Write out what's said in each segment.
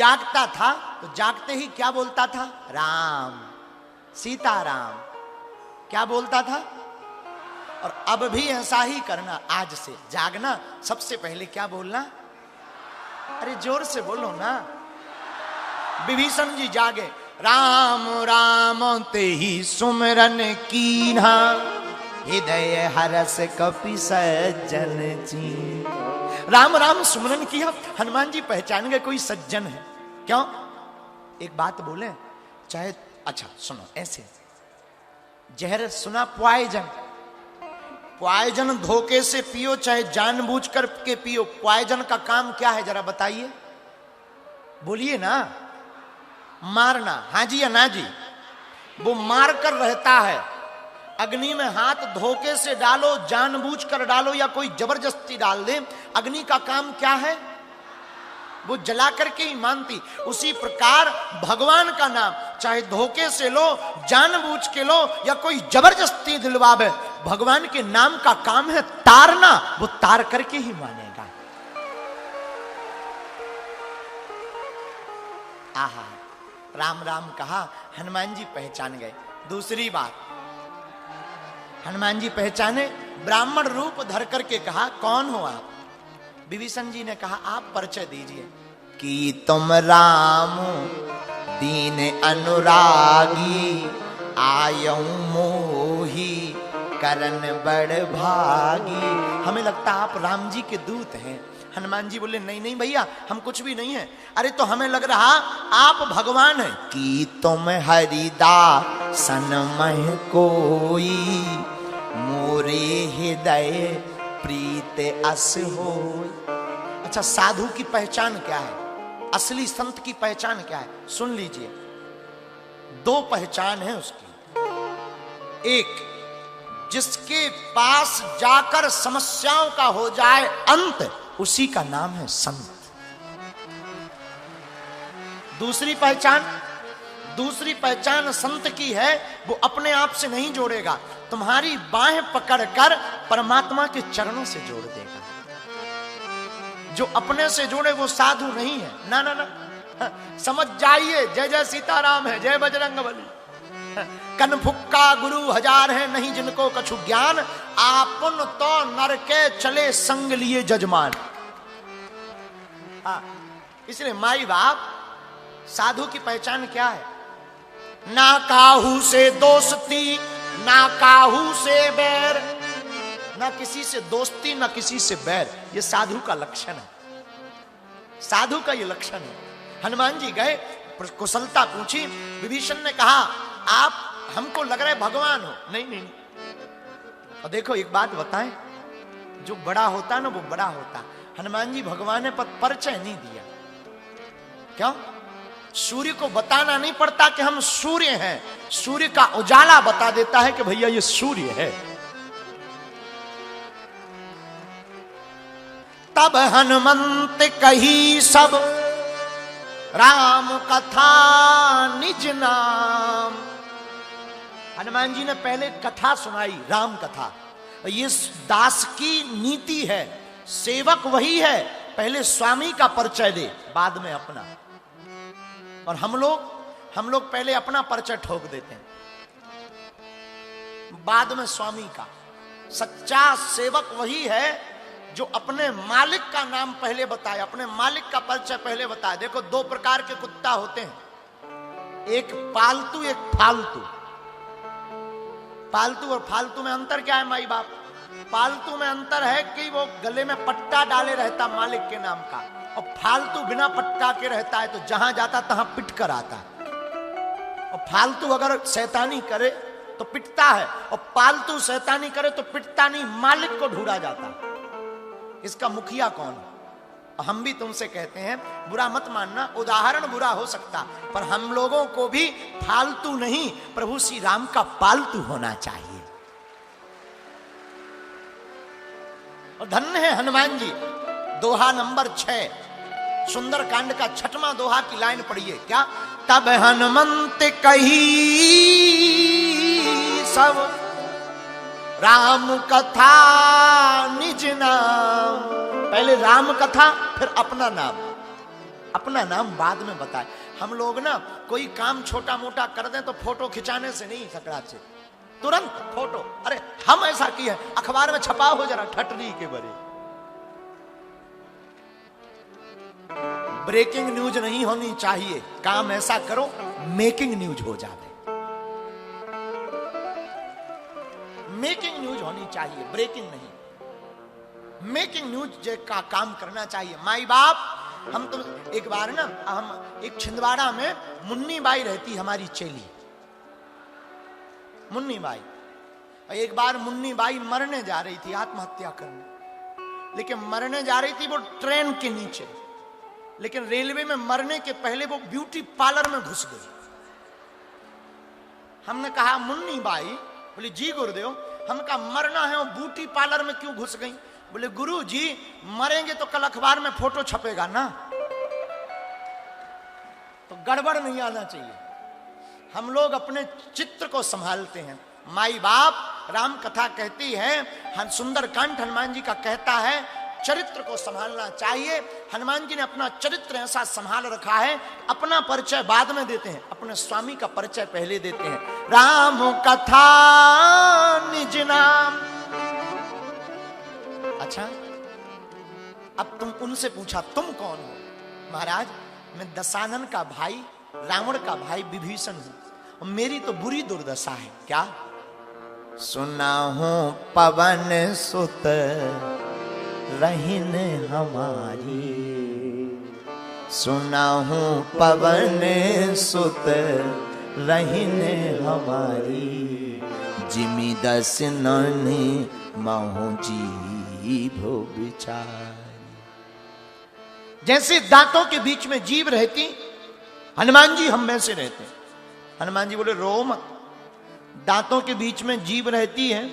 जागता था तो जागते ही क्या बोलता था? राम, सीताराम, क्या बोलता था? और अब भी ऐसा ही करना, आज से जागना, सबसे पहले क्या बोलना? अरे जोर से बोलो ना। विभीषण जी जागे, राम राम ते ही सुमरन कीन्हा, हृदय हरस कपि सज्जन जी। राम राम सुमरन किया, हनुमान जी पहचान गए कोई सज्जन है। क्यों? एक बात बोले, चाहे अच्छा सुनो, ऐसे जहर सुना पॉइजन, पॉइजन धोखे से पियो चाहे जानबूझ कर के पियो, पॉइजन का काम क्या है जरा बताइए, बोलिए ना। मारना, हाँ जी या ना जी? वो मार कर रहता है। अग्नि में हाथ धोखे से डालो, जानबूझ कर डालो या कोई जबरदस्ती डाल दे, अग्नि का काम क्या है? वो जला करके ही मानती। उसी प्रकार भगवान का नाम चाहे धोखे से लो, जानबूझ के लो या कोई जबरदस्ती दिलवावे, भगवान के नाम का काम है तारना, वो तार करके ही मानेगा। आहा, राम राम कहा, हनुमान जी पहचान गए। दूसरी बात, हनुमान जी पहचाने, ब्राह्मण रूप धर करके कहा, कौन हो आप? विभीषण जी ने कहा, आप परिचय दीजिए। कि तुम राम दीन अनुरागी, आयऊ मोही करन बड़ भागी। हमें लगता आप राम जी के दूत हैं। हनुमान जी बोले, नहीं नहीं भैया, हम कुछ भी नहीं है। अरे तो हमें लग रहा आप भगवान हैं। कि तुम हरिदासन मह कोई, मोरे हृदय प्रीत अस हो। अच्छा, साधु की पहचान क्या है? असली संत की पहचान क्या है? सुन लीजिए, दो पहचान है उसकी। एक, जिसके पास जाकर समस्याओं का हो जाए अंत, उसी का नाम है संत। दूसरी पहचान संत की है, वो अपने आप से नहीं जोड़ेगा, तुम्हारी बाहें पकड़कर परमात्मा के चरणों से जोड़ देगा। जो अपने से जोड़े वो साधु नहीं है। ना ना ना, समझ जाइए, जय जय सीताराम है, जय बजरंगबली। कन फुक्का गुरु हजार है, नहीं जिनको कछु ज्ञान, आपन तो नर के चले संग लिए जजमान। इसलिए माई बाप, साधु की पहचान क्या है? ना काहू से दोस्ती, ना काहू से बैर, ना किसी से दोस्ती ना किसी से बैर। ये साधु का लक्षण है, साधु का ये लक्षण है। हनुमान जी गए, कुशलता पूछी, विभीषण ने कहा, आप हमको लग रहा है भगवान हो। नहीं नहीं, और देखो एक बात बताएं, जो बड़ा होता ना वो बड़ा होता। हनुमान जी भगवान ने परिचय नहीं दिया। क्यों? सूर्य को बताना नहीं पड़ता कि हम सूर्य हैं, सूर्य का उजाला बता देता है कि भैया ये सूर्य है। तब हनुमंत कही सब, राम कथा निज नाम। हनुमान जी ने पहले कथा सुनाई, राम कथा। ये दास की नीति है, सेवक वही है, पहले स्वामी का परिचय दे, बाद में अपना। और हम लोग पहले अपना परिचय ठोक देते हैं, बाद में स्वामी का। सच्चा सेवक वही है जो अपने मालिक का नाम पहले बताए, अपने मालिक का परिचय पहले बताए। देखो, दो प्रकार के कुत्ता होते हैं, एक पालतू, एक फालतू। पालतू और फालतू में अंतर क्या है माई बाप? पालतू में अंतर है कि वो गले में पट्टा डाले रहता मालिक के नाम का, और फालतू बिना पट्टा के रहता है, तो जहां जाता तहां पिट कर आता है। और फालतू अगर शैतानी करे तो पिटता है, और पालतू शैतानी करे तो पिटता नहीं, मालिक को ढूंढा जाता। इसका मुखिया कौन है? हम भी तुमसे कहते हैं, बुरा मत मानना, उदाहरण बुरा हो सकता, पर हम लोगों को भी फालतू नहीं, प्रभु श्री राम का पालतू होना चाहिए। और धन्य है हनुमान जी। दोहा नंबर 6, सुंदरकांड का 6वां दोहा की लाइन पढ़िए। क्या? तब हनुमंत कही सब, राम कथा निज नाम। पहले राम कथा, फिर अपना नाम। अपना नाम बाद में बताए। हम लोग ना कोई काम छोटा मोटा कर दें तो फोटो खिंचाने से नहीं सकरात से, तुरंत फोटो। अरे हम ऐसा किए, अखबार में छपा हो जरा ठटरी के बरे। ब्रेकिंग न्यूज नहीं होनी चाहिए, काम ऐसा करो मेकिंग न्यूज हो जाए। मेकिंग न्यूज होनी चाहिए, ब्रेकिंग नहीं। मेकिंग न्यूज का काम करना चाहिए। माई बाप, हम तो एक बार ना, हम एक छिंदवाड़ा में मुन्नी बाई रहती, हमारी चेली मुन्नी बाई। एक बार मुन्नी बाई मरने जा रही थी, आत्महत्या करने, लेकिन मरने जा रही थी वो ट्रेन के नीचे, लेकिन रेलवे में मरने के पहले वो ब्यूटी पार्लर में घुस गई। हमने कहा मुन्नी बाई, बोले जी गुरुदेव। हम कहा मरना है, वो ब्यूटी पार्लर में क्यों घुस गई? बोले गुरु जी मरेंगे तो कल अखबार में फोटो छपेगा ना, तो गड़बड़ नहीं आना चाहिए। हम लोग अपने चित्र को संभालते हैं। माई बाप राम कथा कहती है, सुंदरकांड हनुमान जी का कहता है चरित्र को संभालना चाहिए। हनुमान जी ने अपना चरित्र ऐसा संभाल रखा है, अपना परिचय बाद में देते हैं, अपने स्वामी का परिचय पहले देते हैं। राम कथा निज नाम। अच्छा, अब तुम उनसे पूछा तुम कौन हो? महाराज मैं दशानन का भाई, रावण का भाई विभीषण हूं, मेरी तो बुरी दुर्दशा है। क्या? सुना हूं पवन सुत रहीन हमारी, सुना हूं पवन सुत रहीन हमारी, जिमी दस नौने महु जी भो विचारी। जैसे दांतों के बीच में जीभ रहती, हनुमान जी हम में से रहते। हनुमान जी बोले रो मत, दांतों के बीच में जीभ रहती है,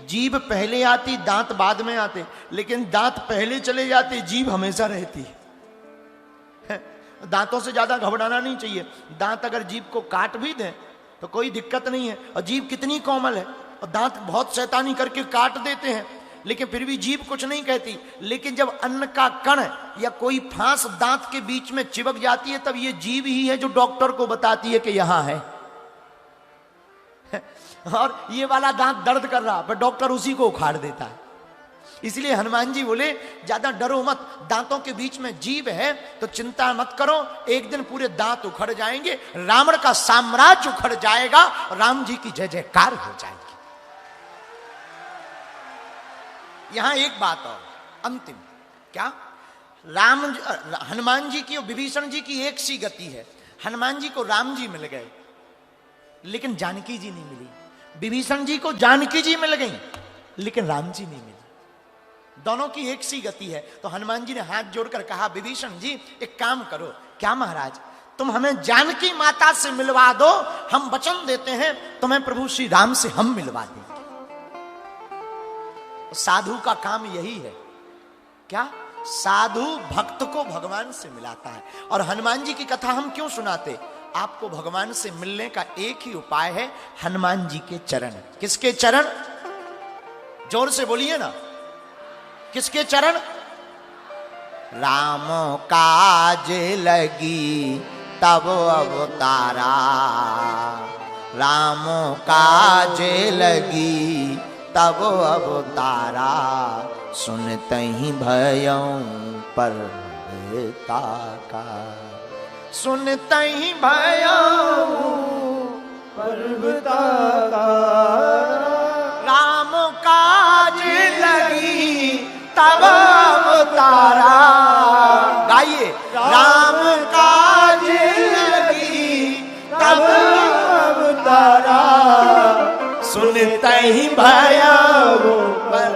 जीभ पहले आती दांत बाद में आते, लेकिन दांत पहले चले जाते, जीभ हमेशा रहती है। दांतों से ज्यादा घबराना नहीं चाहिए। दांत अगर जीभ को काट भी दे तो कोई दिक्कत नहीं है, और जीभ कितनी कोमल है, और दांत बहुत शैतानी करके काट देते हैं, लेकिन फिर भी जीभ कुछ नहीं कहती। लेकिन जब अन्न का कण या कोई फांस दांत के बीच में चिपक जाती है, तब ये जीभ ही है जो डॉक्टर को बताती है कि यहां है और ये वाला दांत दर्द कर रहा, पर डॉक्टर उसी को उखाड़ देता है। इसलिए हनुमान जी बोले ज्यादा डरो मत, दांतों के बीच में जीभ है तो चिंता मत करो, एक दिन पूरे दांत उखड़ जाएंगे, रावण का साम्राज्य उखड़ जाएगा, राम जी की जय जयकार हो जाएगी। यहां एक बात और अंतिम, क्या? हनुमान जी की और विभीषण जी की एक सी गति है। हनुमान जी को राम जी मिल गए, लेकिन जानकी जी नहीं मिली। विभीषण जी को जानकी जी मिल गई, लेकिन राम जी नहीं मिले। दोनों की एक सी गति है। तो हनुमान जी ने हाथ जोड़कर कहा विभीषण जी एक काम करो। क्या महाराज? तुम हमें जानकी माता से मिलवा दो, हम वचन देते हैं तुम्हें प्रभु श्री राम से हम मिलवा देंगे। साधु का काम यही है। क्या? साधु भक्त को भगवान से मिलाता है। और हनुमान जी की कथा हम क्यों सुनाते? आपको भगवान से मिलने का एक ही उपाय है, हनुमान जी के चरण। किसके चरण? जोर से बोलिए ना, किसके चरण? राम काज लगी तब अवतारा, राम काज लगी तब अवतारा, सुनते ही भयं परता का, सुनते ही भयं परता का, राम काज लगी तब अवतारा। गाइए, राम काज लगी तब अवतारा, सुनते ही भयं पर